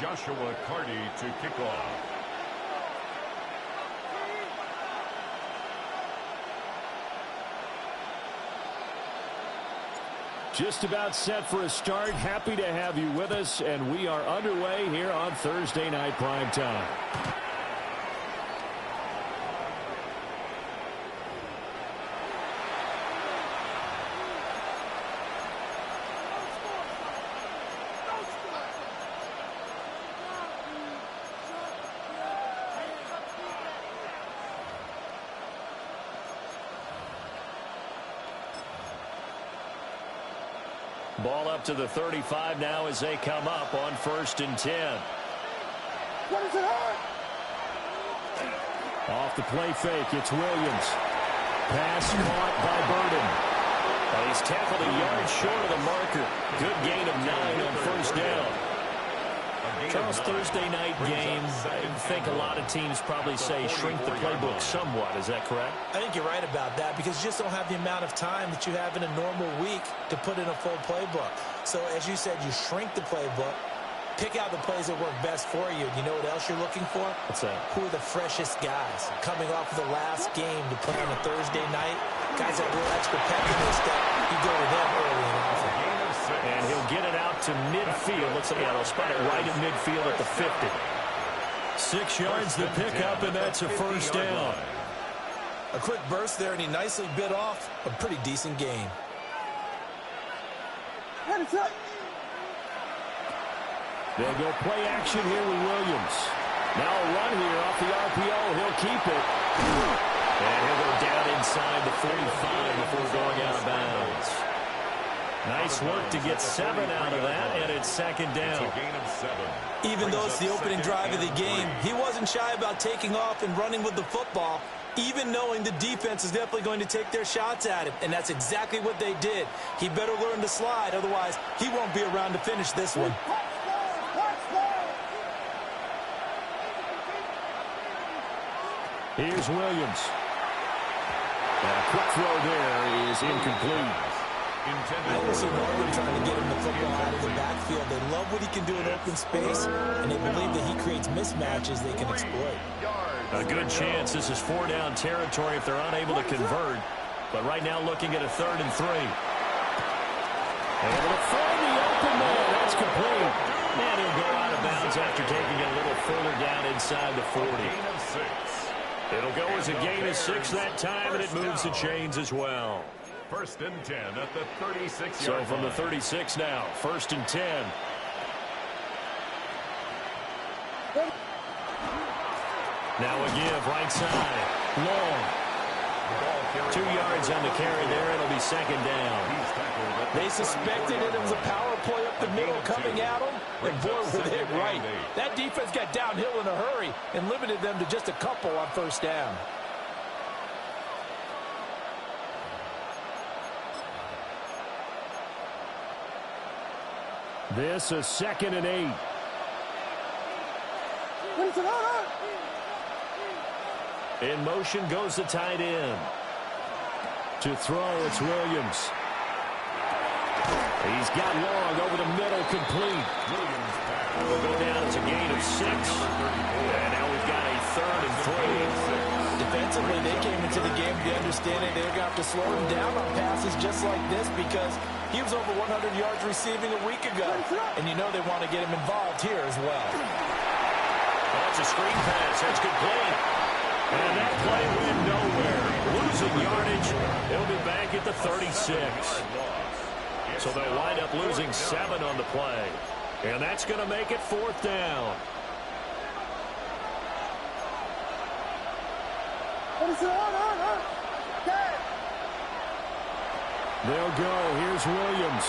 Joshua Carty to kick off. Just about set for a start. Happy to have you with us, and we are underway here on Thursday Night Primetime. Ball up to the 35 now as they come up on 1st and 10. What is it on? Off the play fake, it's Williams. Pass caught by Burden. He's tackled a yard short of the marker. Good gain of 9 on 1st down. Charles, Thursday night game, I think a lot of teams probably say shrink the playbook somewhat. Is that correct? I think you're right about that because you just don't have the amount of time that you have in a normal week to put in a full playbook. So as you said, you shrink the playbook, pick out the plays that work best for you. You know what else you're looking for? What's that? Who are the freshest guys coming off of the last game to play on a Thursday night? Guys that have a little extra pep in their step, you go to them early and often. And he'll get it out to midfield. Looks like they'll spot it right at midfield at the 50. 6 yards the pickup, and that's a 1st down. A quick burst there, and he nicely bit off a pretty decent game. They'll go play action here with Williams. Now a run here off the RPO. He'll keep it. And he'll go down inside the 45 before going out of bounds. Nice work to get 7 out of that, and it's 2nd down. It's a gain of 7. Even though it's the opening drive of the game, he wasn't shy about taking off and running with the football, even knowing the defense is definitely going to take their shots at him, and that's exactly what they did. He better learn to slide, otherwise he won't be around to finish this one. Here's Williams. A quick throw there is incomplete. I also know they're trying to get him the football out of the backfield. They love what he can do in open space, and they believe that he creates mismatches they can exploit. A good chance this is 4-down territory if they're unable to convert. But right now looking at a 3rd and 3. Able to find the open man. That's complete. And he'll go out of bounds after taking it a little further down inside the 40. It'll go as a gain of 6 that time, and it moves the chains as well. 1st and 10 at the 36-yard So from the line. 36 now, 1st and 10. Now a give, right side. Long. 2 yards on the carry there. It'll be 2nd down. They suspected it was a power play up the middle coming at them, and boy, were they right. That defense got downhill in a hurry and limited them to just a couple on 1st down. This is 2nd and 8. In motion goes the tight end. To throw, it's Williams. He's got Long over the middle, complete. Williams Will go down as a gain of 6. And now we've got a 3rd and 3. Defensively, they came into the game with the understanding they're going to have to slow him down on passes just like this because he was over 100 yards receiving a week ago. And you know they want to get him involved here as well. That's a screen pass. That's complete. And that play went nowhere. Losing yardage. He'll be back at the 36. So they'll wind up losing 7 on the play. And that's going to make it 4th down. They'll go. Here's Williams.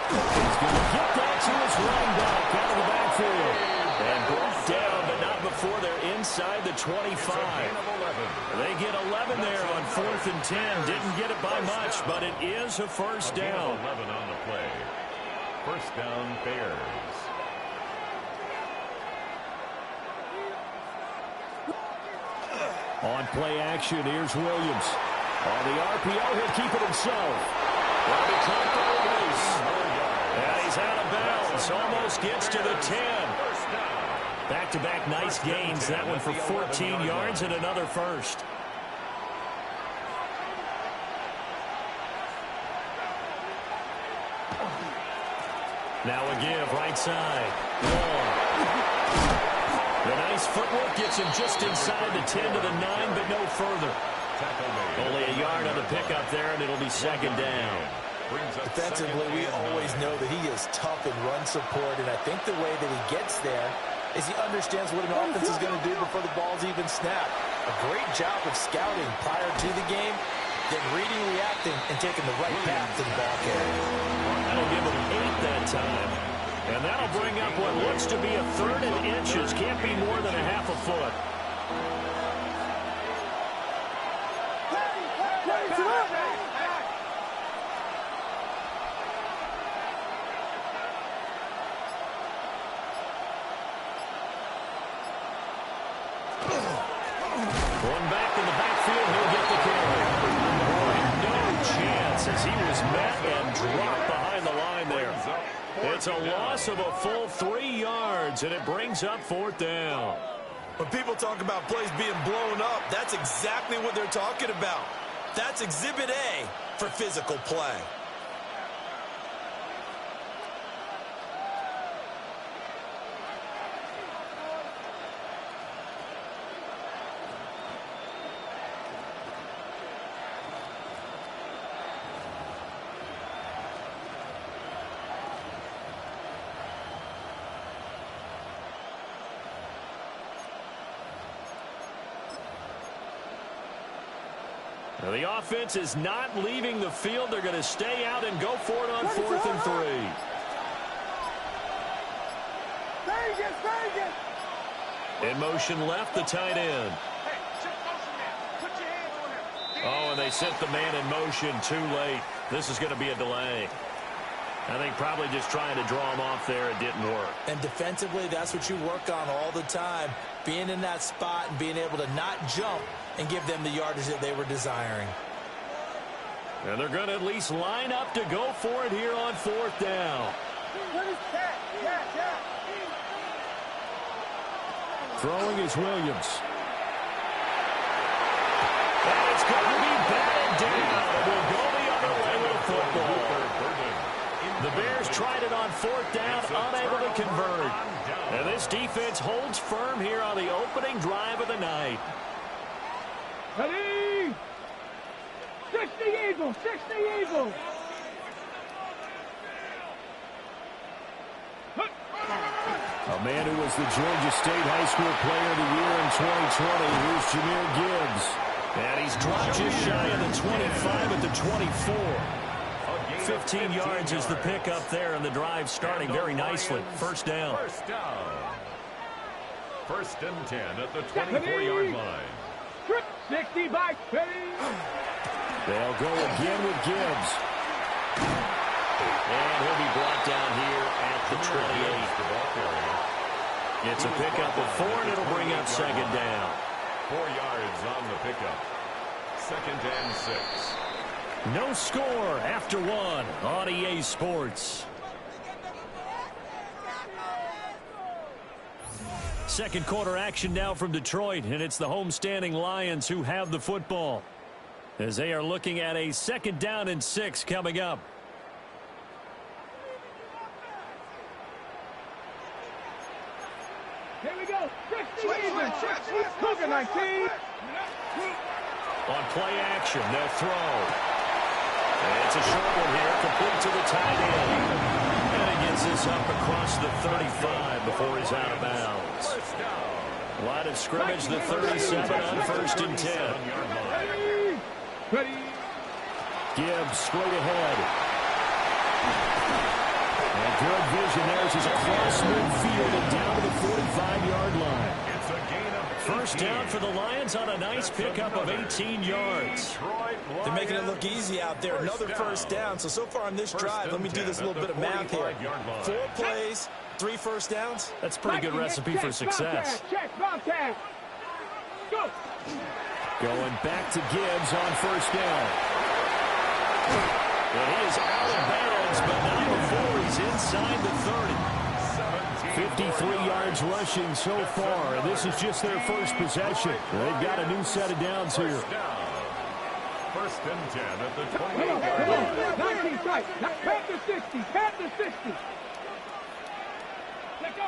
He's going to get that to his running back out of the backfield. And brought down, but not before they're inside the 25. They get 11 there on 4th and 10. Didn't get it by much, but it is a 1st down. 11 on the play. 1st down, Bears. On play action, here's Williams. On the RPO, he'll keep it himself. Well, he caught the release. And he's out of bounds. Almost gets to the 10. Back-to-back nice gains. That one for 14 yards and another first. Now a give, right side. Long. The nice footwork gets him just inside the 10 to the 9, but no further. Only a yard on the pickup there, and it'll be second down. Defensively, we always know that he is tough in run support, and I think the way that he gets there is he understands what an offense is going to do before the ball's even snapped. A great job of scouting prior to the game, then reading, reacting, and taking the right path to the ball carrier. That'll give him 8 that time. And that'll bring up what looks to be a 3rd and inches. Can't be more than a half a foot. One back in the backfield, he'll get the carry. Boy, no chance as he was met and dropped behind the line there. It's a loss of a full 3 yards, and it brings up 4th down. When people talk about plays being blown up, that's exactly what they're talking about. That's Exhibit A for physical play. Now the offense is not leaving the field. They're going to stay out and go for it on 4th and 3. In motion left, the tight end. Oh, and they sent the man in motion too late. This is going to be a delay. I think probably just trying to draw him off there. It didn't work. And defensively, that's what you work on all the time. Being in that spot and being able to not jump and give them the yardage that they were desiring. And they're going to at least line up to go for it here on 4th down. Throwing is Williams. And it's going to be batted down. We'll go the other way with the football. The Bears tried it on 4th down, unable to convert. And this defense holds firm here on the opening drive of the night. Ready? 60 Eagles, 60 Eagles. A man who was the Georgia State High School Player of the Year in 2020. Here's Jahmyr Gibbs. And he's dropped just shy of the 25 at the 24. 15 yards is the pickup there, and the drive starting very nicely. First down. 1st and 10 at the 24-yard line. 60 by 20. They'll go again with Gibbs. And he'll be brought down here at the 28. It's a pickup of 4, and it'll bring up second down. 4 yards on the pickup. 2nd and 6. No score after 1 on EA Sports. Second quarter action now from Detroit, and it's the homestanding Lions who have the football as they are looking at a 2nd down and 6 coming up. Here we go. 60 Eagles, 60 Cougar 19. On play action, they'll throw. And it's a short one here, complete to the tight end. And he gets this up across the 35 before he's out of bounds. Line of scrimmage, the 37 on 1st and 10. Ready. Gibbs straight ahead. And good vision there as he's across midfield and down to the 45-yard line. It's a gain of 1st down for the Lions on a nice pickup of 18 yards. They're making it look easy out there. Another 1st down. So far on this drive, let me do this little bit of math here. 4 plays, 3 1st downs. That's a pretty good recipe for success. Check, go. Going back to Gibbs on 1st down. And he is out of bounds, but not before he's inside the 30. 53 yards rushing so far, and this is just their first possession. They've got a new set of downs here. First and 10 at the 28 Come yard line. on. 19 strike. Pat to 60. Pat to 60. Let go.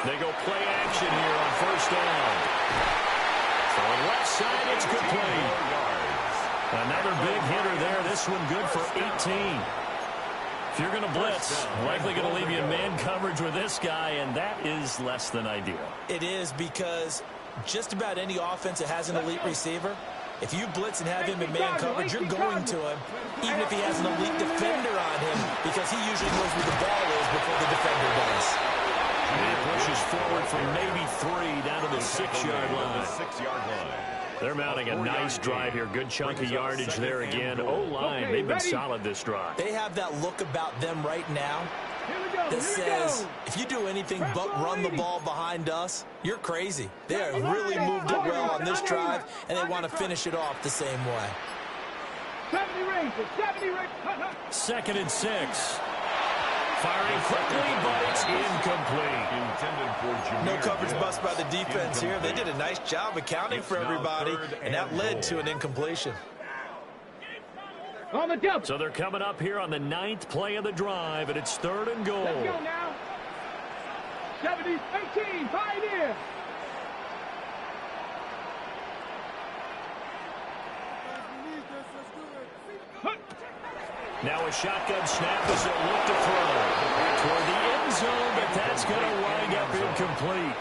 They go play action here on first down. On left side, it's complete. Another big hitter there. This one good for 18. If you're going to blitz, likely going to leave you in man coverage with this guy, and that is less than ideal. It is, because just about any offense that has an elite receiver, if you blitz and have him in man coverage, you're going to him, even if he has an elite defender on him, because he usually knows where the ball is before the defender does. And he pushes forward from maybe 3 down to the 6-yard line. They're mounting a nice drive here. Good chunk of yardage there again. O-line, they've been solid this drive. They have that look about them right now that says, if you do anything but run the ball behind us, you're crazy. They have really moved it well on this drive, and they want to finish it off the same way. 70 range. 2nd and 6. Firing quickly, but it's incomplete. No coverage bust by the defense here. They did a nice job accounting for everybody, and that led to an incompletion. On the double. So they're coming up here on the 9th play of the drive, and it's 3rd and goal. Let's go now. 70, 18, Pioneer. Now a shotgun snap as they'll look to throw toward the end zone, but that's going to wind up incomplete.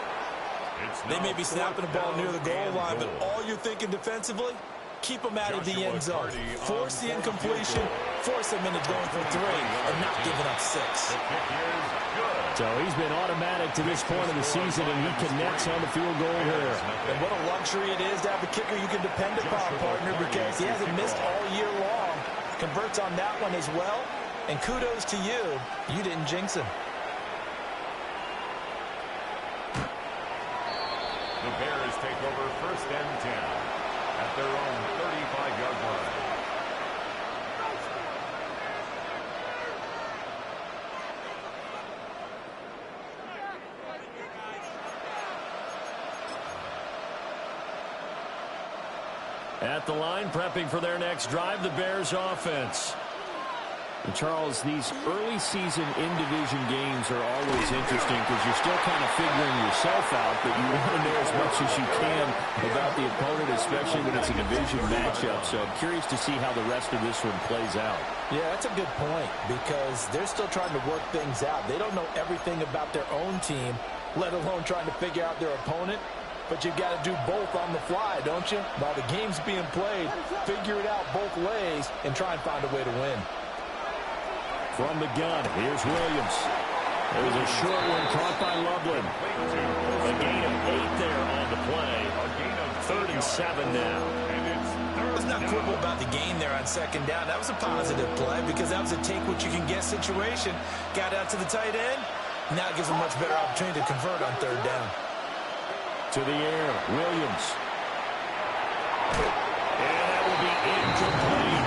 They may be snapping the ball near the goal line, but all you're thinking defensively, keep them out of the end zone. Force the incompletion, force them into going for 3, and not giving up 6. So he's been automatic to this point of the season, and he connects on the field goal here. And what a luxury it is to have a kicker you can depend upon, partner, because he hasn't missed all year long. Converts on that one as well, and kudos to you. You didn't jinx him. The Bears take over 1st and 10 at their own 35-yard line. At the line, prepping for their next drive, the Bears offense. And Charles, these early season in-division games are always interesting because you're still kind of figuring yourself out, but you want to know as much as you can about the opponent, especially when it's a division matchup. So I'm curious to see how the rest of this one plays out. Yeah, that's a good point, because they're still trying to work things out. They don't know everything about their own team, let alone trying to figure out their opponent. But you've got to do both on the fly, don't you? While the game's being played, figure it out both ways and try and find a way to win. From the gun, here's Williams. There's a short one caught by Loveland. A gain of 8 there on the play. 3rd and 7 now. Let's not quibble about the gain there on 2nd down. That was a positive play because that was a take-what-you-can-get situation. Got out to the tight end. Now it gives them a much better opportunity to convert on 3rd down. To the air, Williams. And that will be incomplete.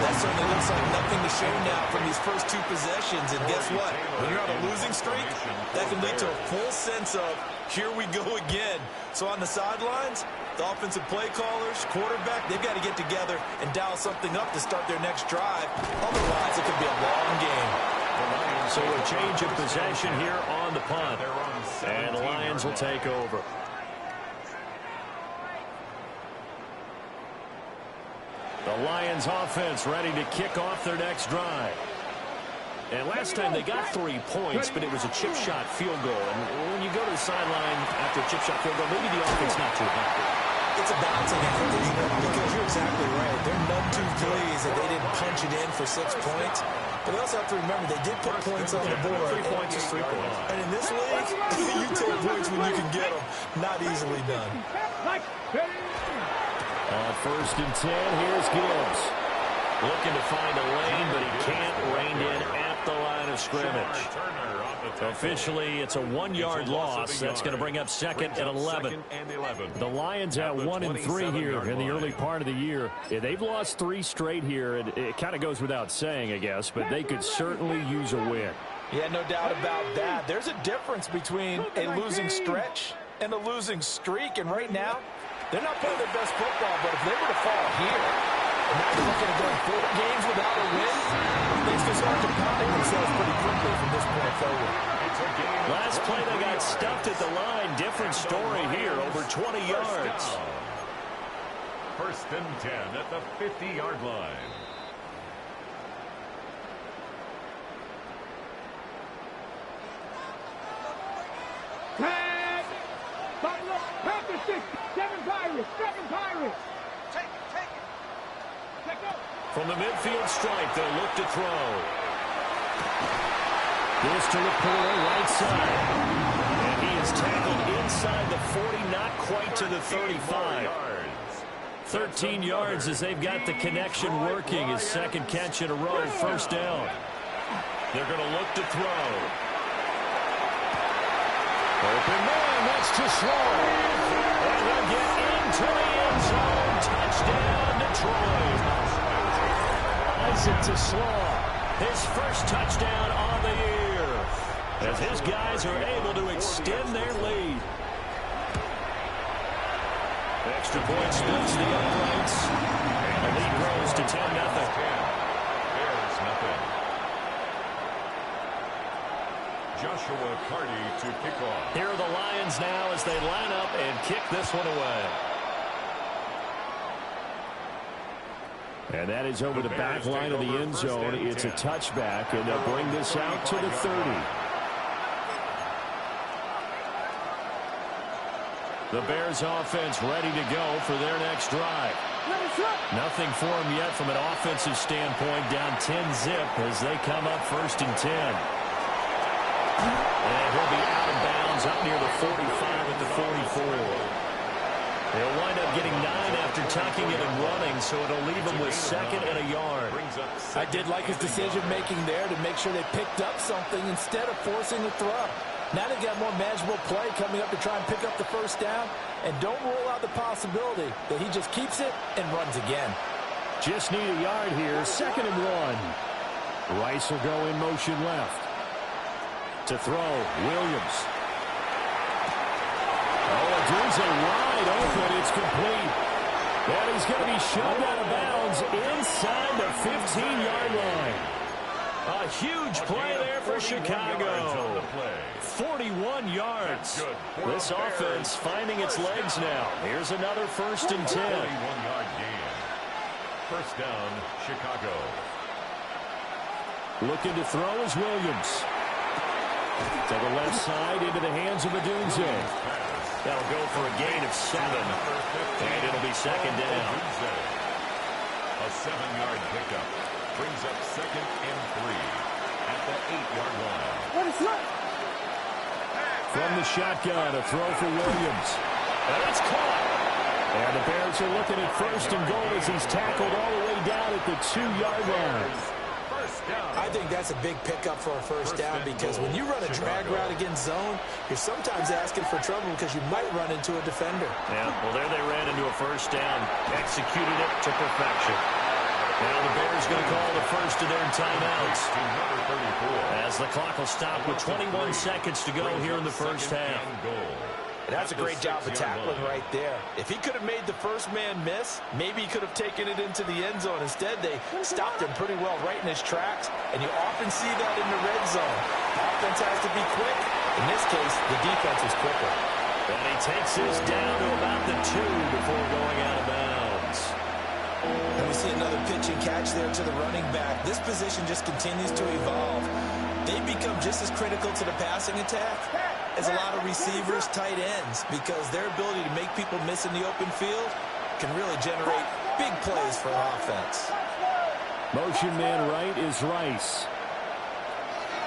That certainly looks like nothing to show now from these first 2 possessions. And guess what? When you're on a losing streak, that can lead to a full sense of, here we go again. So on the sidelines, the offensive play callers, quarterback, they've got to get together and dial something up to start their next drive. Otherwise, it could be a long game. So a change of possession here on the punt. And the Lions will take over. The Lions offense ready to kick off their next drive. And last time they got 3 points, but it was a chip shot field goal. And when you go to the sideline after a chip shot field goal, maybe the offense not too happy. It's a balancing act, because you're exactly right. They're none too pleased that they didn't punch it in for 6 points. But they also have to remember they did put points on the board. 3 points is 3 points. And in this league, you take points when you can get them. Not easily done. On 1st and 10, here's Gibbs. Looking to find a lane, but he can't rein in at the line of scrimmage. Officially, it's a 1-yard loss. That's going to bring up second and 11. The Lions at 1-3 here in the early part of the year. Yeah, they've lost 3 straight here. It kind of goes without saying, I guess, but they could certainly use a win. Yeah, no doubt about that. There's a difference between a losing stretch and a losing streak, and right now, they're not playing their best football, but if they were to fall here, and now they're looking at going 4 games without a win, things can start compounding themselves pretty quickly from this point forward. Last play, they got stuffed at the line. Different story here, over 20 yards. First and 10 at the 50-yard line. Panther 6, 7 Pirates, 7 Pirates. Take it. Let go. From the midfield stripe, they'll look to throw. This to Laporta, right side. And he is tackled inside the 40, not quite to the 35. 13 yards as they've got the connection working. His second catch in a row, first down. They're going to look to throw. Open man, that's too slow. And they'll get into the end zone. Touchdown, Detroit. Isaac to Slaw. His first touchdown on the year. As his guys are able to extend their lead. Extra point splits the uprights. And the lead grows to 10-0. There's nothing. Joshua Carty to kick off. Here are the Lions now as they line up and kick this one away. And that is over the back line of the end zone. It's a touchback, and they'll bring this out to the 30. The Bears offense ready to go for their next drive. Nothing for them yet from an offensive standpoint. Down 10-zip as they come up first and 10. And he'll be out of bounds up near the 45 at the 44. They'll wind up getting 9 after tucking it and running, so it'll leave them with second and a yard. I did like his decision-making there to make sure they picked up something instead of forcing the throw. Now they've got more manageable play coming up to try and pick up the first down, and don't rule out the possibility that he just keeps it and runs again. Just need a yard here, second and 1. Rice will go in motion left. To throw, Williams. Odunze wide open. It's complete. And he's going to be shoved out of bounds inside the 15-yard line. A huge play there for Chicago. 41 yards. This offense finding its legs now. Here's another first and 10. 41-yard gain. First down, Chicago. Looking to throw is Williams. To the left side into the hands of Odunze. That'll go for a gain of 7. And it'll be second down. A 7-yard pickup. Brings up second and 3 at the 8-yard line. From the shotgun, a throw for Williams. And it's caught. And the Bears are looking at first and goal as he's tackled all the way down at the 2-yard line. I think that's a big pickup for a first down because when you run a drag route against zone, you're sometimes asking for trouble because you might run into a defender. Yeah, well, there they ran into a first down. Executed it to perfection. Now the Bears going to call the first of their timeouts as the clock will stop with 21 seconds to go here in the first half. And that's a great job of tackling right there. If he could have made the first man miss, maybe he could have taken it into the end zone. Instead, they stopped him pretty well right in his tracks, and you often see that in the red zone. The offense has to be quick. In this case, the defense is quicker. And he takes this down to about the 2 before going out of bounds. And we see another pitch and catch there to the running back. This position just continues to evolve. They become just as critical to the passing attack as a lot of receivers, tight ends, because their ability to make people miss in the open field can really generate big plays for an offense. Motion man right is Rice.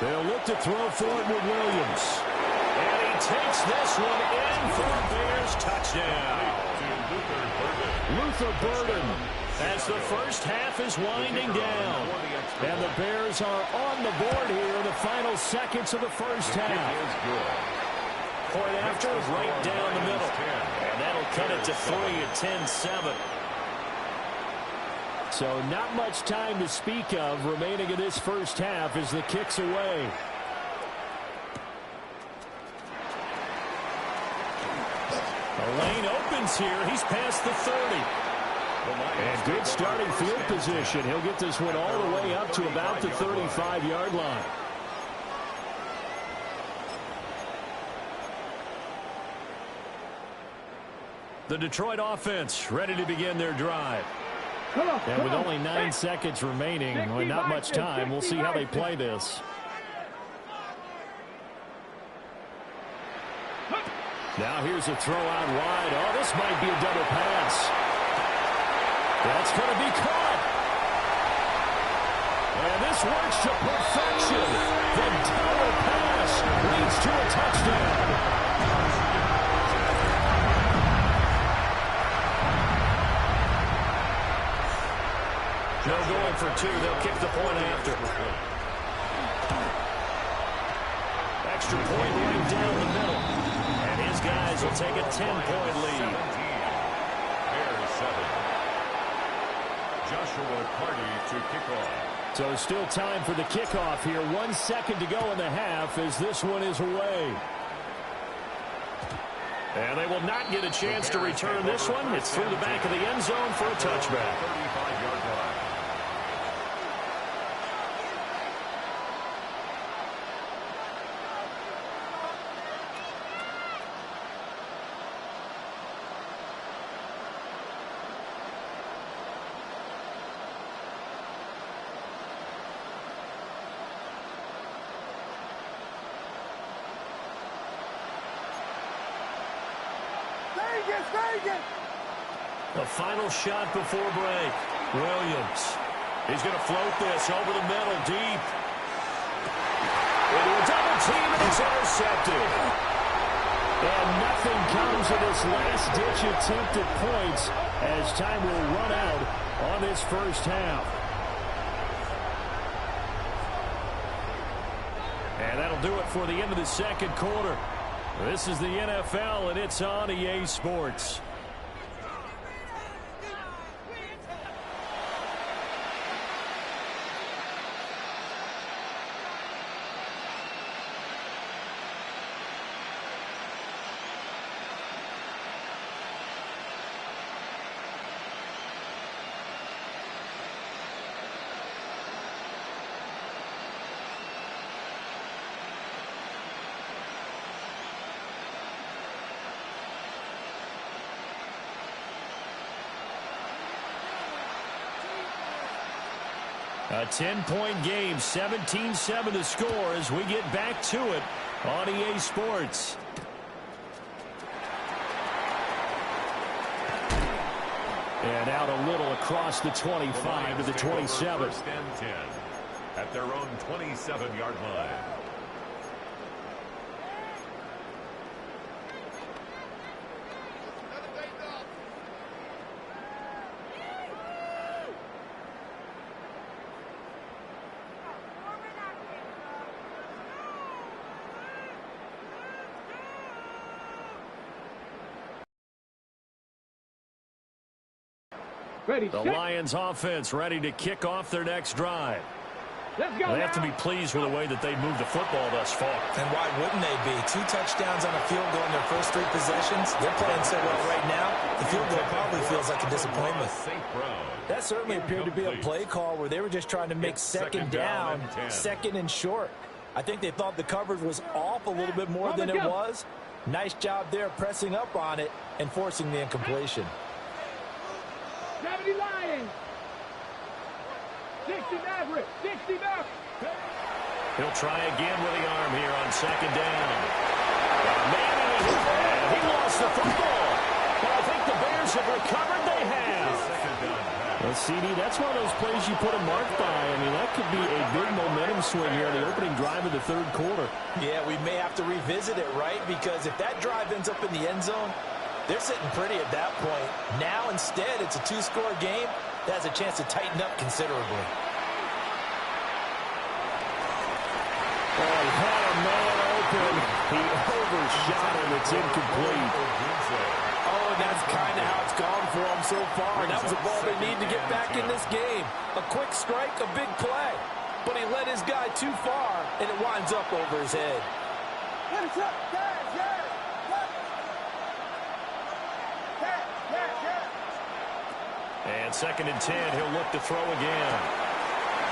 They'll look to throw for it with Williams. And he takes this one in for a Bears touchdown. Luther Burden. as the first half is winding down. And the Bears are on the board here in the final seconds of the first half. Point after, right down the middle. And that'll cut it to 3 at 10-7. So not much time to speak of remaining in this first half as the kick's away. The lane opens here. He's past the 30. And good starting field position. He'll get this one all the way up to about the 35-yard line. The Detroit offense ready to begin their drive. And with only 9 seconds remaining, well, not much time, we'll see how they play this. Now here's a throw out wide. Oh, this might be a double pass. That's going to be caught. And this works to perfection. The double pass leads to a touchdown. No going for 2. They'll kick the point after. Extra point right down the middle. And his guys will take a 10-point lead. Bears 7. Joshua Party to kick off. So still time for the kickoff here. 1 second to go in the half as this one is away. And they will not get a chance to return this one. It's through the back of the end zone for a touchback. 35-yard line. The final shot before break. Williams. He's going to float this over the middle, deep. Into a double team, and it's intercepted. And nothing comes of this last-ditch attempt at points as time will run out on this first half. And that'll do it for the end of the second quarter. This is the NFL, and it's on EA Sports. A 10-point game, 17-7 to score as we get back to it on EA Sports. And out a little across the 25 to the 27. First and 10 at their own 27-yard line. Ready, the Lions offense ready to kick off their next drive. Let's go. They have to be pleased with the way that they moved the football thus far. And why wouldn't they be? 2 touchdowns on a field goal in their first 3 possessions. They're playing so well right now, the field goal probably feels like a disappointment. That certainly appeared to be a play call where they were just trying to make second down, second and short. I think they thought the coverage was off a little bit more than it was. Nice job there pressing up on it and forcing the incompletion. 70 Lions. 60 Maverick. 60 Maverick. He'll try again with the arm here on second down. And he lost the football. But I think the Bears have recovered. They have. Well, CD, that's one of those plays you put a mark by. I mean, that could be a big momentum swing here on the opening drive of the third quarter. Yeah, we may have to revisit it, right? Because if that drive ends up in the end zone, they're sitting pretty at that point. Now, instead, it's a 2-score game. has a chance to tighten up considerably. Oh, he had a man open. He overshot him. It's incomplete. Oh, and that's kind of how it's gone for them so far. And that was a ball they need to get back in this game. A quick strike, a big play. But he led his guy too far, and it winds up over his head. And 2nd and 10, he'll look to throw again.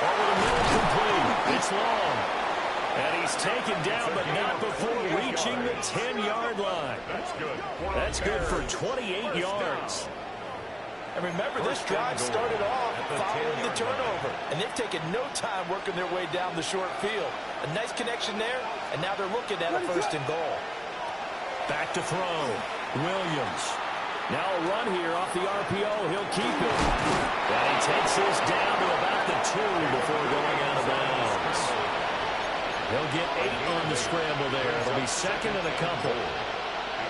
Over the middle, complete. It's long. And he's taken down, but not before reaching the 10-yard line. That's good. That's good for 28 yards. And remember, this drive started off following the turnover. And they've taken no time working their way down the short field. A nice connection there, and now they're looking at a 1st and goal. Back to throw. Williams. Now a run here off the RPO. He'll keep it. And he takes this down to about the 2 before going out of bounds. He'll get 8 on the scramble there. It'll be 2nd and a couple.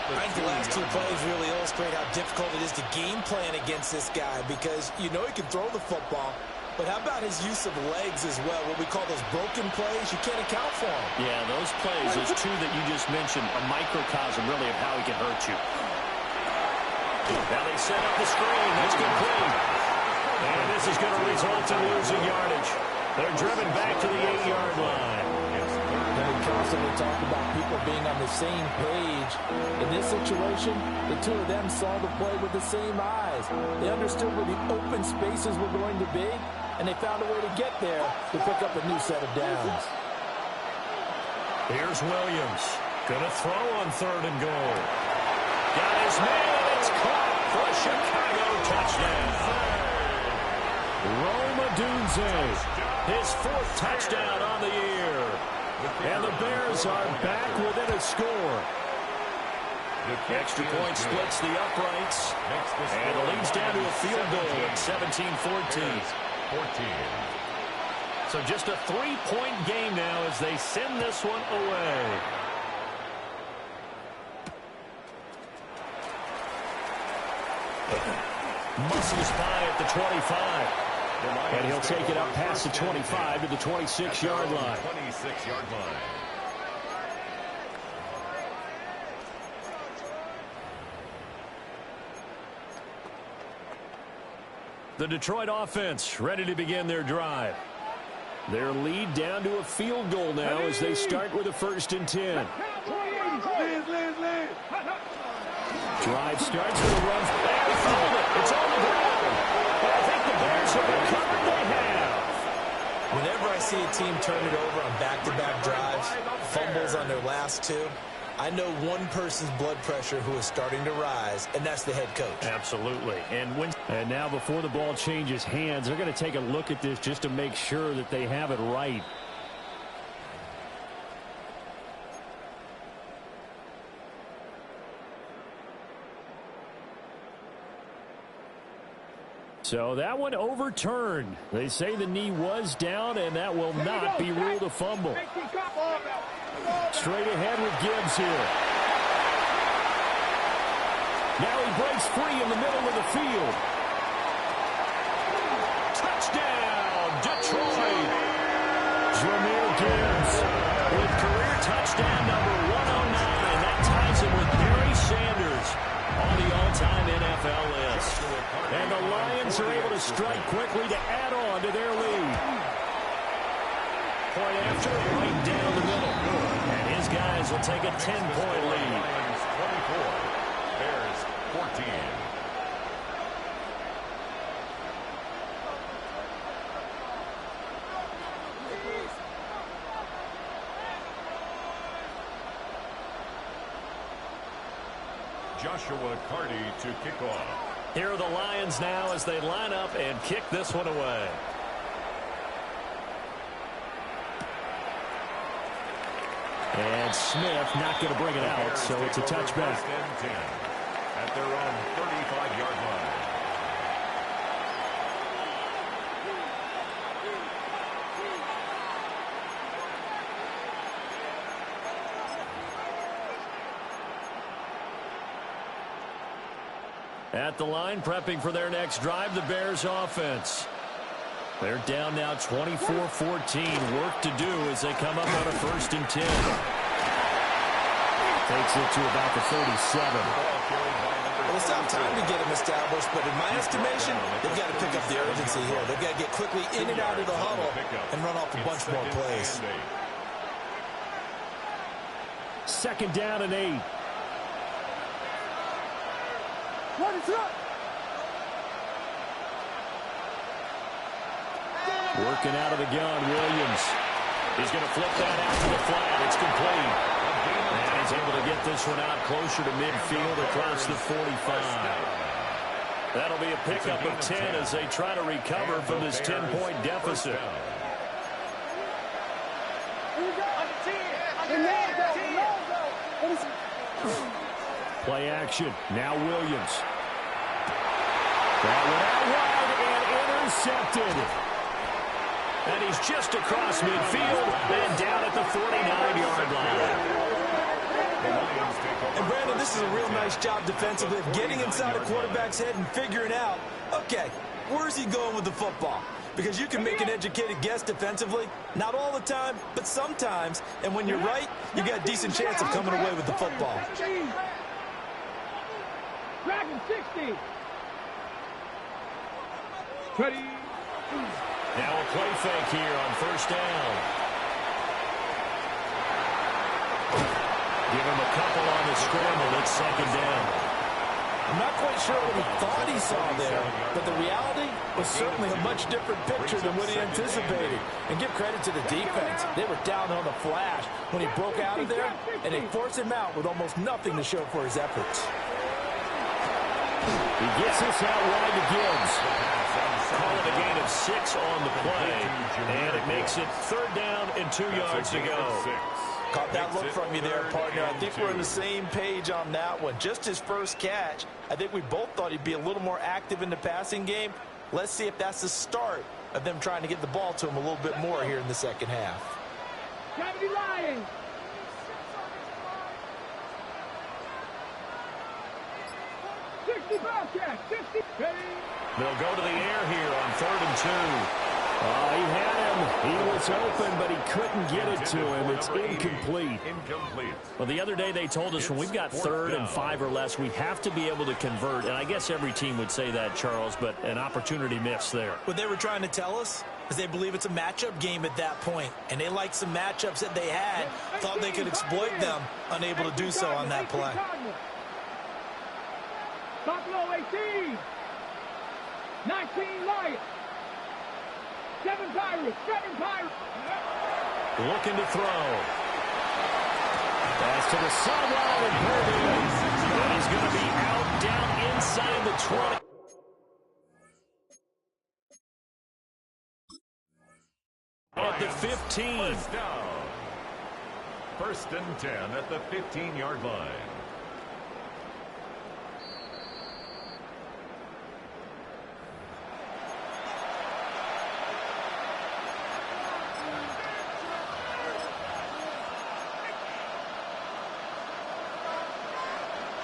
I think the last 2 plays really illustrate how difficult it is to game plan against this guy because you know he can throw the football, but how about his use of legs as well? What we call those broken plays, you can't account for them. Yeah, those plays, those 2 that you just mentioned, a microcosm really of how he can hurt you. Now they set up the screen. That's complete. And this is going to result in losing yardage. They're driven back to the 8-yard line. And we constantly talk about people being on the same page. In this situation, the 2 of them saw the play with the same eyes. They understood where the open spaces were going to be, and they found a way to get there to pick up a new set of downs. Here's Williams. Going to throw on 3rd and goal. Got his man, and it's caught for a Chicago touchdown. Roma Dunze, his 4th touchdown on the year. And the Bears are back within a score. Extra point splits the uprights. And it leads down to a field goal at 17-14. So just a 3-point game now as they send this one away. Muscles by at the 25. And he'll take it up past the 25 to the 26-yard line. 26-yard line. The Detroit offense ready to begin their drive. Their lead down to a field goal now as they start with a 1st and 10. Drive starts with a run. They fouled it. It's on the ground. I think the Bears have recovered. They have. Whenever I see a team turn it over on back-to-back drives, fumbles on their last 2, I know one person's blood pressure who is starting to rise, and that's the head coach. Absolutely. And now before the ball changes hands, they're going to take a look at this just to make sure that they have it right. So that one overturned. They say the knee was down, and that will not be ruled a fumble. Straight ahead with Gibbs here. Now he breaks free in the middle of the field. Touchdown, Detroit. Jameer Gibbs with career touchdown number 109. That ties him with Barry Sanders on the all-time NFL list. And the Lions are able to strike quickly to add on to their lead. Point after, right down the middle. And his guys will take a 10-point lead. Lions 24, Bears 14. Joshua Carty to kick off. Here are the Lions now as they line up and kick this one away. And Smith not going to bring it out, so it's a touchback. At their own 35-yard line. At the line, prepping for their next drive, the Bears offense. They're down now 24-14. Work to do as they come up on a 1st and 10. Takes it to about the 37. Well, it's not time to get them established, but in my estimation, they've got to pick up the urgency here. They've got to get quickly in and out of the huddle and run off a bunch more plays. 2nd down and 8. Working out of the gun, Williams. He's going to flip that out to the flat. It's complete. And he's able to get this one out closer to midfield across the 45. That'll be a pickup of 10 as they try to recover from this 10-point deficit. Play action. Now Williams. That went out wide and intercepted. And he's just across midfield and down at the 49-yard line. And Brandon, this is a real nice job defensively of getting inside a quarterback's head and figuring out, okay, where's he going with the football? Because you can make an educated guess defensively, not all the time, but sometimes. And when you're right, you got a decent chance of coming away with the football. Dragon 60. Ready. Now a play fake here on 1st down. Give him a couple on the scramble. It's 2nd down. I'm not quite sure what he thought he saw there, but the reality was certainly a much different picture than what he anticipated. And give credit to the defense. They were down on the flash when he broke out of there, and they forced him out with almost nothing to show for his efforts. He gets this out wide to Gibbs. Call it a gain of 6 on the play, and it makes it 3rd down and 2 yards to go. Caught that look from you there, partner. I think we're on the same page on that one. Just his first catch. I think we both thought he'd be a little more active in the passing game. Let's see if that's the start of them trying to get the ball to him a little bit more here in the 2nd half. Gravity Lions. 60 Bobcat. 60. They'll go to the air here on 3rd and 2. Oh, he had him. He was open, but he couldn't get it to him. It's incomplete. Well, the other day they told us when we've got 3rd and 5 or less, we have to be able to convert. And I guess every team would say that, Charles, but an opportunity missed there. What they were trying to tell us is they believe it's a matchup game at that point. And they liked some matchups that they had, thought they could exploit them, unable to do so on that play. Buffalo 18. 19 Lions. 7 Pirates. 7 Pirates. Looking to throw. Pass to the sideline and Purdy. And he's going to be out down inside the 20. At the 15. 1st and 10 at the 15-yard line.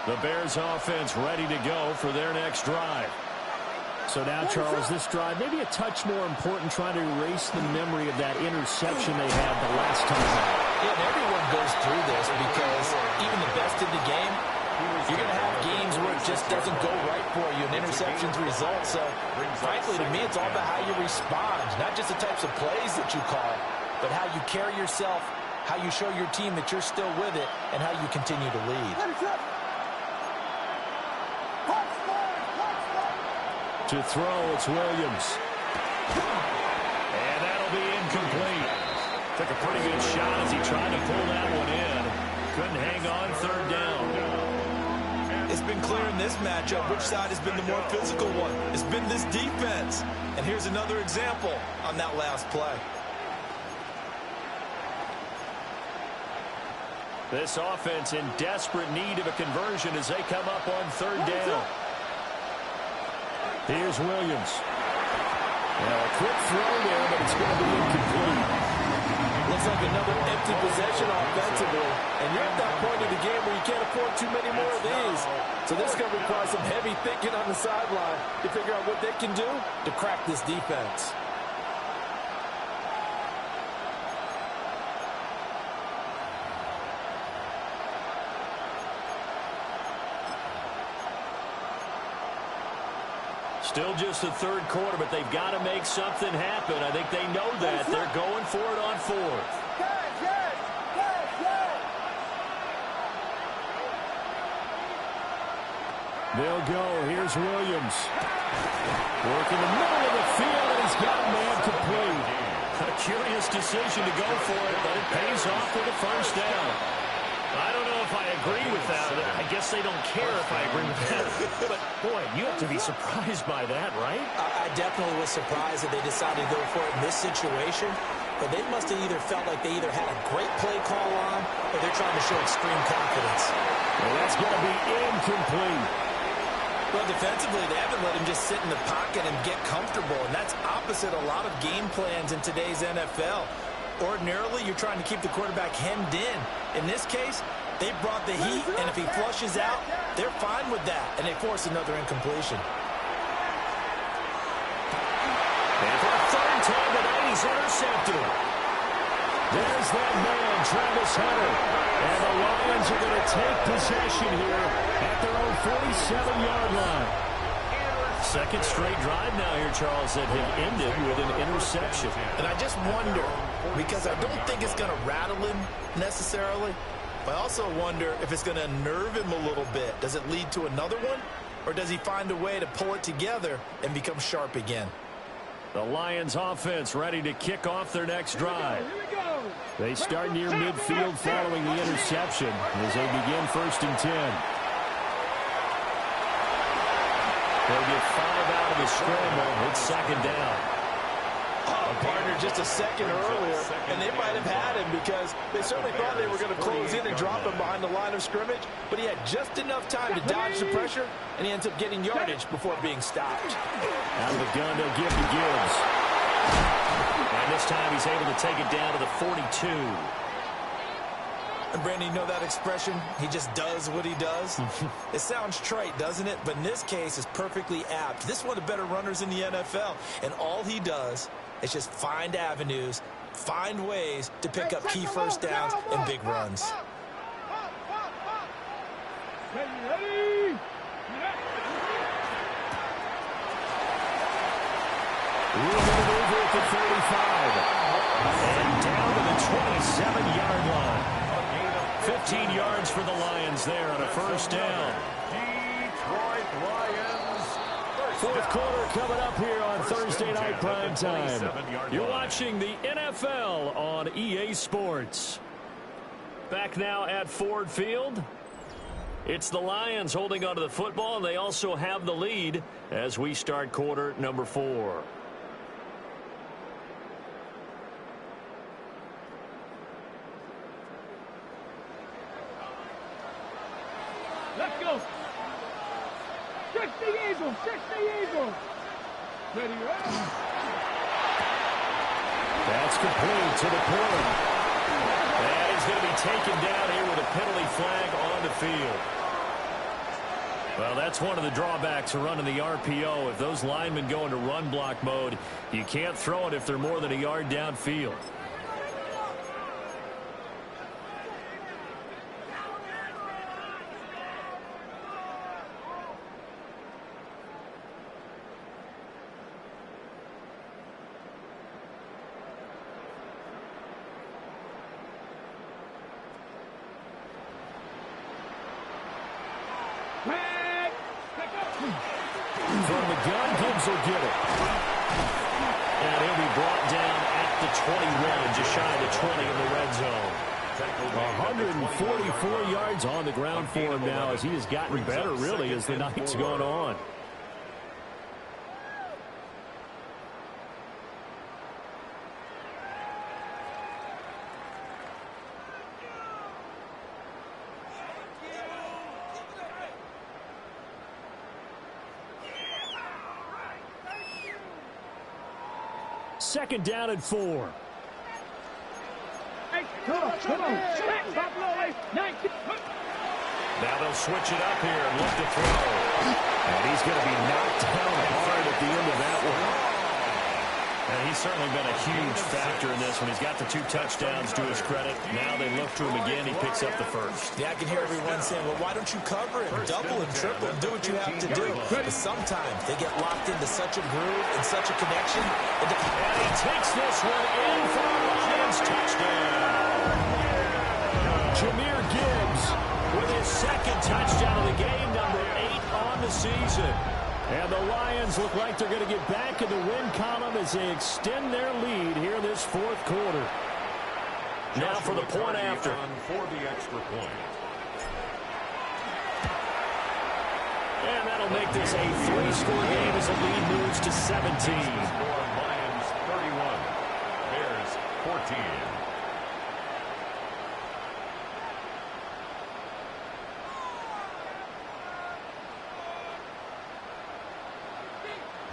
The Bears offense ready to go for their next drive. So now, Charles, this drive maybe a touch more important, trying to erase the memory of that interception they had the last time out. Yeah, and everyone goes through this because even the best in the game, you're going to have games where it just doesn't go right for you, and interceptions result. So, frankly, to me, it's all about how you respond, not just the types of plays that you call, but how you carry yourself, how you show your team that you're still with it, and how you continue to lead. To throw, it's Williams. And that'll be incomplete. Took a pretty good shot as he tried to pull that one in. Couldn't hang on 3rd down. It's been clear in this matchup which side has been the more physical one. It's been this defense. And here's another example on that last play. This offense in desperate need of a conversion as they come up on 3rd down. Here's Williams. Well, a quick throw there, but it's going to be incomplete. Looks looks like another empty possession offensively. And you're at that point in the game where you can't afford too many more of these. So this is going to require some heavy thinking on the sideline to figure out what they can do to crack this defense. Still just the third quarter, but they've got to make something happen. I think they know that. They're going for it on fourth. They'll go. Here's Williams. Work in the middle of the field, and he's got a man complete. A curious decision to go for it, but it pays off with a first down. I don't know if I agree with that. I guess they don't care if I agree with that. But, boy, you have to be surprised by that, right? I definitely was surprised that they decided to go for it in this situation. But they must have either felt like they either had a great play call on or they're trying to show extreme confidence. Well, that's going to be incomplete. Well, defensively, they haven't let him just sit in the pocket and get comfortable, and that's opposite a lot of game plans in today's NFL. Ordinarily, you're trying to keep the quarterback hemmed in. In this case, they brought the heat, and if he flushes out, they're fine with that, and they force another incompletion. And for a third time tonight, he's intercepted. There's that man, Travis Hunter. And the Lions are going to take possession here at their own 47-yard line. Second straight drive now here, Charles, that have ended with an interception. And I just wonder, because I don't think it's going to rattle him necessarily, but I also wonder if it's going to unnerve him a little bit. Does it lead to another one, or does he find a way to pull it together and become sharp again? The Lions offense ready to kick off their next drive. They start near midfield following the interception as they begin 1st and 10. They'll get 5 out of the scramble. It's 2nd down. Partner just a second earlier, and they might have had him because they certainly thought they were going to close in and drop him behind the line of scrimmage, but he had just enough time to dodge the pressure, and he ends up getting yardage before being stopped. Out of the gun, they'll give to Gibbs. And this time he's able to take it down to the 42. And Brandon, you know that expression? He just does what he does? It sounds trite, doesn't it? But in this case, it's perfectly apt. This is one of the better runners in the NFL, and all he does is just find avenues, find ways to pick up key first downs and big runs. Ready? Moving it over at the 35. And down to the 27-yard line. 15 yards for the Lions there on a first down. Detroit Lions. Fourth quarter coming up here on Thursday Night Prime Time. You're watching the NFL on EA Sports. Back now at Ford Field. It's the Lions holding onto the football, and they also have the lead as we start quarter number 4. Let's go. Stretch the eagle. Stretch the eagle. Ready, ready. That's complete to the point. And he's going to be taken down here with a penalty flag on the field. Well, that's one of the drawbacks of running the RPO. If those linemen go into run block mode, you can't throw it if they're more than a yard downfield. From the gun, Gibbs will get it. And he'll be brought down at the 21, just shy of the 20 in the red zone. 144 yards on the ground for him now as he has gotten better, really, as the night's gone on. Second down and 4. Come on. Stop low. 19. Now they'll switch it up here and look to throw. And he's going to be knocked down hard at the end of that one. And he's certainly been a huge factor in this one. He's got the 2 touchdowns to his credit. Now they look to him again. He picks up the first. Yeah, I can hear everyone saying, well, why don't you cover him? Double and triple and do what you have to do. But sometimes they get locked into such a groove and such a connection. And he takes this one in for a Lions touchdown. Jahmyr Gibbs with his 2nd touchdown of the game, number 8 on the season. And the Lions look like they're going to get back in the win column as they extend their lead here this 4th quarter. Now for the point after. For the extra point. And that'll make this a 3-score game as the lead moves to 17. Lions 31, Bears 14.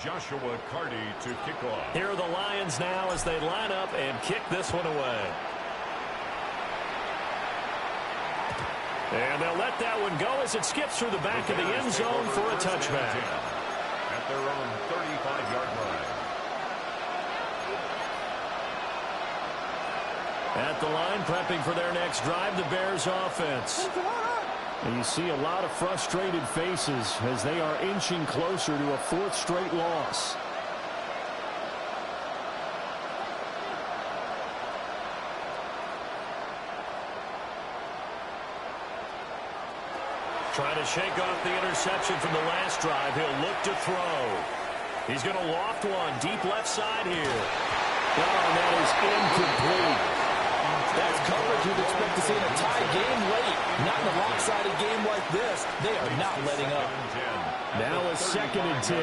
Joshua Carty to kick off. Here are the Lions now as they line up and kick this one away. And they'll let that one go as it skips through the back of the end zone for a touchback. At their own 35-yard line. At the line, prepping for their next drive, the Bears offense. And you see a lot of frustrated faces as they are inching closer to a 4th straight loss. Trying to shake off the interception from the last drive. He'll look to throw. He's going to loft one deep left side here. Oh, and that is incomplete. That's coverage you'd expect to see in a tie game late. Not in a lopsided game like this. They are not letting up. Now a 2nd and 10.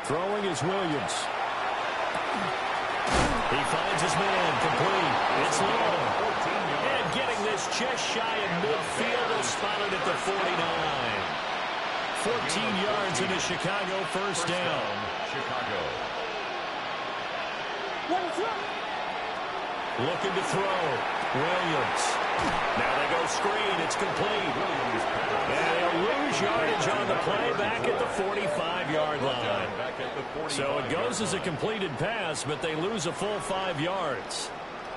Throwing is Williams. He finds his man, complete. It's long. And getting this just shy of midfield, he'll spot it at the 49. 14 yards into Chicago, first down. Chicago. Looking to throw. Williams. Now they go screen. It's complete. And they'll lose yardage on the play back at the 45-yard line. So it goes as a completed pass, but they lose a full 5 yards.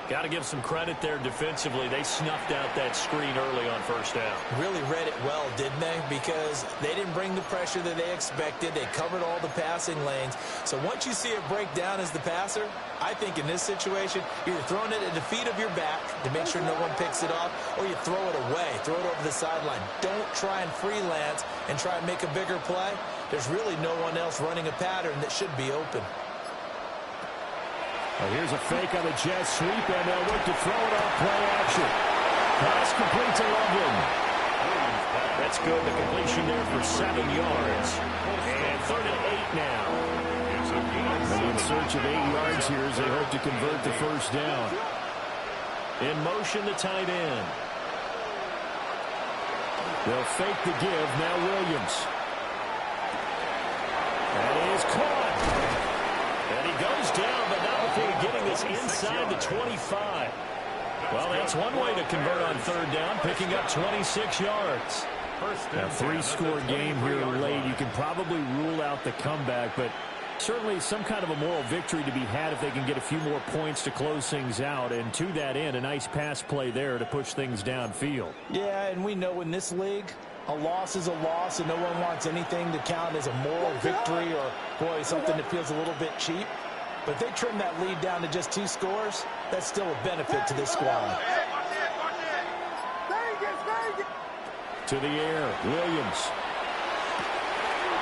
Got to give some credit there defensively. They snuffed out that screen early on first down. Really read it well, didn't they? Because they didn't bring the pressure that they expected. They covered all the passing lanes. So once you see it break down as the passer, I think in this situation, you're throwing it at the feet of your back to make sure no one picks it off, or you throw it away, throw it over the sideline. Don't try and freelance and try and make a bigger play. There's really no one else running a pattern that should be open. Well, here's a fake on the jet sweep, and they'll look to throw it off play action. Pass complete to Loveland. That's good. The completion there for 7 yards. And 3rd and 8 now. And in search of 8 yards here as they hope to convert the first down. In motion, the tight end. They'll fake the give. Now Williams. That is caught. And he goes down, but not before getting this inside the 25. Well, that's one way to convert on 3rd down, picking up 26 yards. A 3-score game here late. You can probably rule out the comeback, but certainly some kind of a moral victory to be had if they can get a few more points to close things out. And to that end, a nice pass play there to push things downfield. Yeah, and we know in this league, a loss is a loss, and no one wants anything to count as a moral victory or, boy, something that feels a little bit cheap. But if they trim that lead down to just 2 scores, that's still a benefit to this squad. To the air, Williams.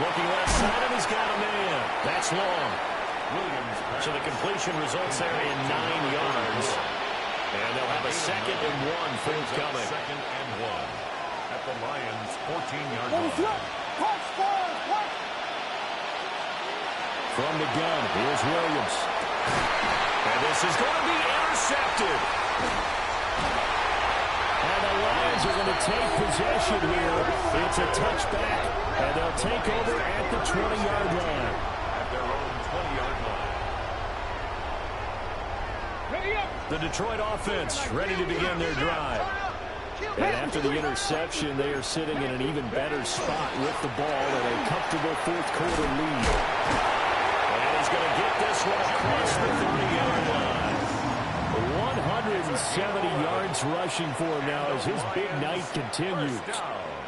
Looking left side, and he's got a man. That's long. So the completion results there in 9 yards. And they'll have a 2nd and 1 forthcoming. 2nd and 1. At the Lions' 14-yard line. From the gun, here's Williams. And this is going to be intercepted. intercepted. And the Lions are going to take possession here. It's a touchback, and they'll take over at the 20-yard line. At their own 20-yard line. Ready up. The Detroit offense ready to begin their drive. And after the interception, they are sitting in an even better spot with the ball and a comfortable fourth-quarter lead. And he's going to get this one across the 30-yard line. 170 yards rushing for him now as his big night continues.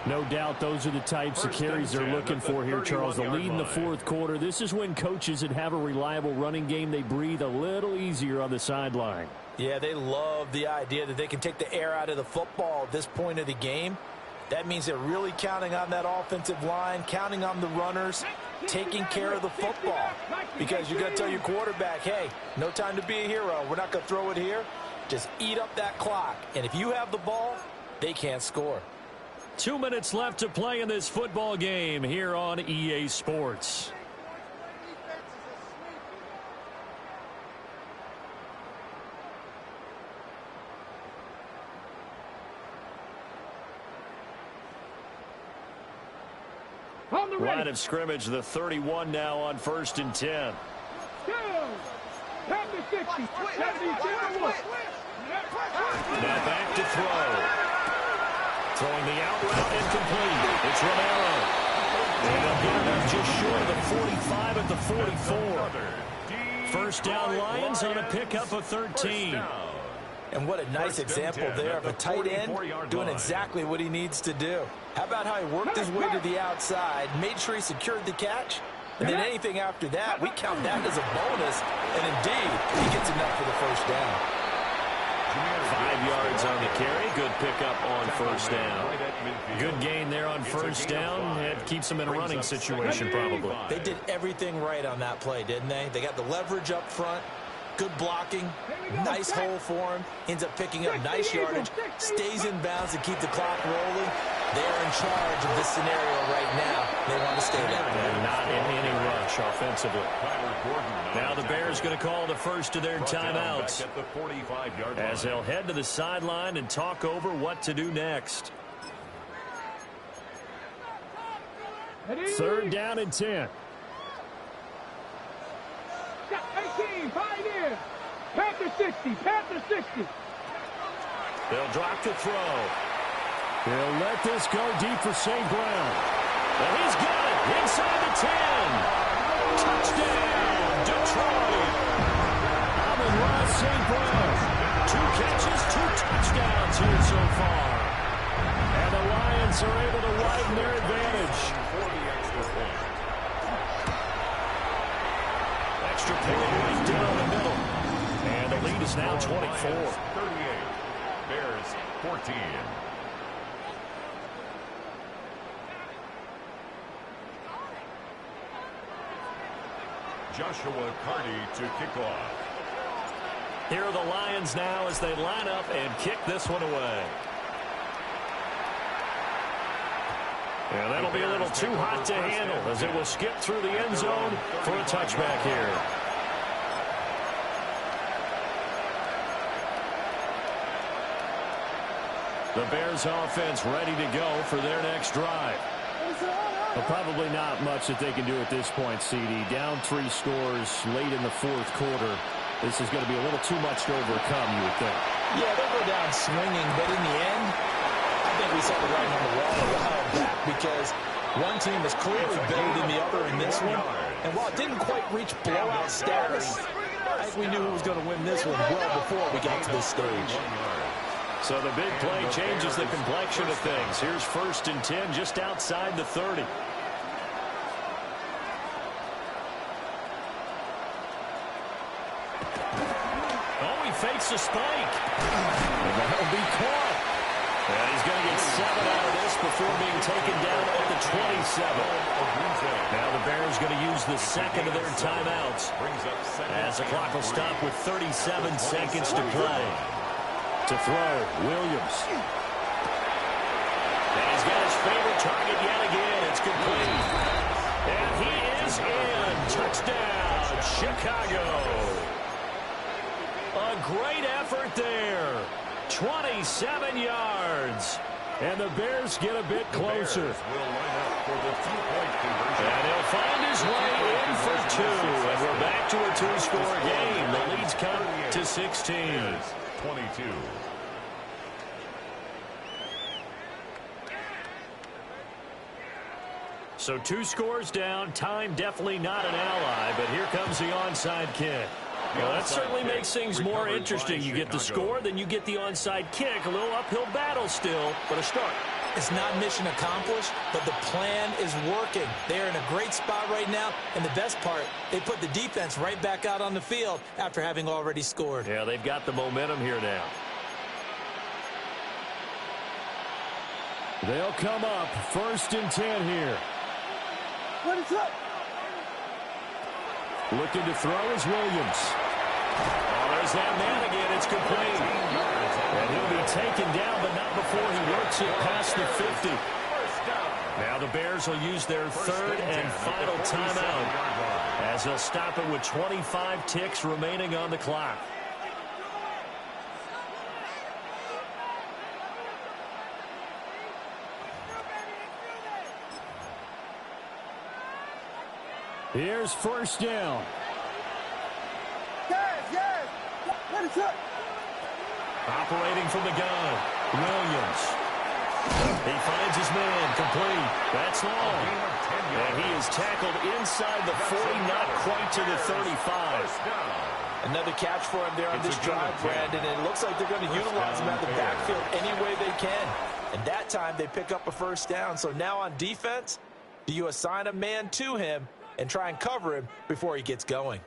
No doubt those are the types of carries they're looking for here, Charles. The lead in the fourth quarter. This is when coaches that have a reliable running game, they breathe a little easier on the sideline. Yeah, they love the idea that they can take the air out of the football at this point of the game. That means they're really counting on that offensive line, counting on the runners, taking care of the football. Because you're going to tell your quarterback, hey, no time to be a hero. We're not going to throw it here. Just eat up that clock. And if you have the ball, they can't score. 2 minutes left to play in this football game here on EA Sports. Line of scrimmage, the 31 now on 1st and 10. Now back to throw. Throwing the out route incomplete. It's Romero. And they'll get him just short of the 45 at the 44. First down Lions on a pickup of 13. And what a nice example there of a tight end doing exactly what he needs to do. How about how he worked his way to the outside, made sure he secured the catch, and then anything after that, we count that as a bonus, and indeed, he gets enough for the first down. 5 yards on the carry. Good pickup on first down. Good gain there on first down. It keeps them in a running situation probably. They did everything right on that play, didn't they? They got the leverage up front. Good blocking, nice hole for him, ends up picking up nice yardage, stays in bounds to keep the clock rolling. They're in charge of this scenario right now. They want to stay that way. And not in any rush offensively. Now the Bears going to call the first of their timeouts as they'll head to the sideline and talk over what to do next. 3rd down and 10. 18, Pioneer. Panther 60, Panther 60. They'll drop to throw. They'll let this go deep for St. Brown. And he's got it inside the 10. Touchdown, Detroit. Amon-Ra St. Brown. 2 catches, 2 touchdowns here so far. And the Lions are able to widen their advantage. Extra point right down the middle. And the lead is now 24. 38. Bears 14. Joshua Carty to kick off. Here are the Lions now as they line up and kick this one away. And that'll be a little too hot to handle as it will skip through the end zone for a touchback here. The Bears offense ready to go for their next drive. Well, probably not much that they can do at this point, CD. Down 3 scores late in the fourth quarter. This is going to be a little too much to overcome, you would think. Yeah, they'll go down swinging, but in the end, I think we saw the writing on the wall a while back because one team is clearly better than the other in this one. And while it didn't quite reach blowout status, I think we knew who was going to win this one well before we got to this stage. So the big play changes the complexion of things. Here's 1st and 10 just outside the 30. Oh, he fakes a spike. And that'll be caught. And he's going to get 7 out of this before being taken down at the 27. Now the Bears going to use the second of their timeouts as the clock will stop with 37 seconds to play. To throw, Williams. And he's got his favorite target yet again. It's complete. And he is in. Touchdown, Chicago. A great effort there. 27 yards. And the Bears get a bit closer. Will line up for the two-point conversion. And he'll find his way in for 2. And we're back to a 2-score game. The lead's cut to 16. 22. So 2 scores down. Time definitely not an ally, but here comes the onside kick. Well, that certainly makes things more interesting. You get the score, then you get the onside kick. A little uphill battle still, but a start. It's not mission accomplished, but the plan is working. They're in a great spot right now, and the best part, they put the defense right back out on the field after having already scored. Yeah, they've got the momentum here now. They'll come up 1st and 10 here. What is up? Looking to throw is Williams. Oh, there's that man again. It's complete. And he'll be taken down, but not before he works it past the 50. Now the Bears will use their 3rd and final timeout as they'll stop it with 25 ticks remaining on the clock. Here's 1st down. Yes. What is up? Operating from the gun, Williams. He finds his man, complete. That's long. And he is tackled inside the 40, not quite to the 35. Another catch for him there on this drive, Brandon. And it looks like they're going to utilize him out of the backfield any way they can. And that time they pick up a 1st down. So now on defense, do you assign a man to him and try and cover him before he gets going?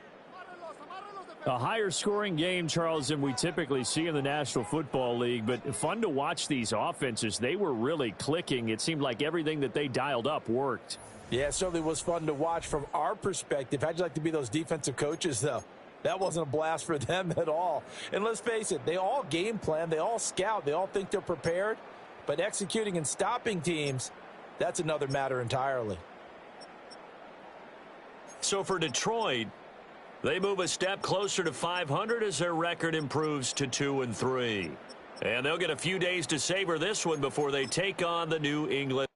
A higher scoring game, Charles, than we typically see in the National Football League, but fun to watch these offenses. They were really clicking. It seemed like everything that they dialed up worked. Yeah, it certainly was fun to watch from our perspective. How'd you like to be those defensive coaches, though? That wasn't a blast for them at all. And let's face it, they all game plan, they all scout, they all think they're prepared, but executing and stopping teams, that's another matter entirely. So for Detroit, they move a step closer to 500 as their record improves to 2-3. And they'll get a few days to savor this one before they take on the New England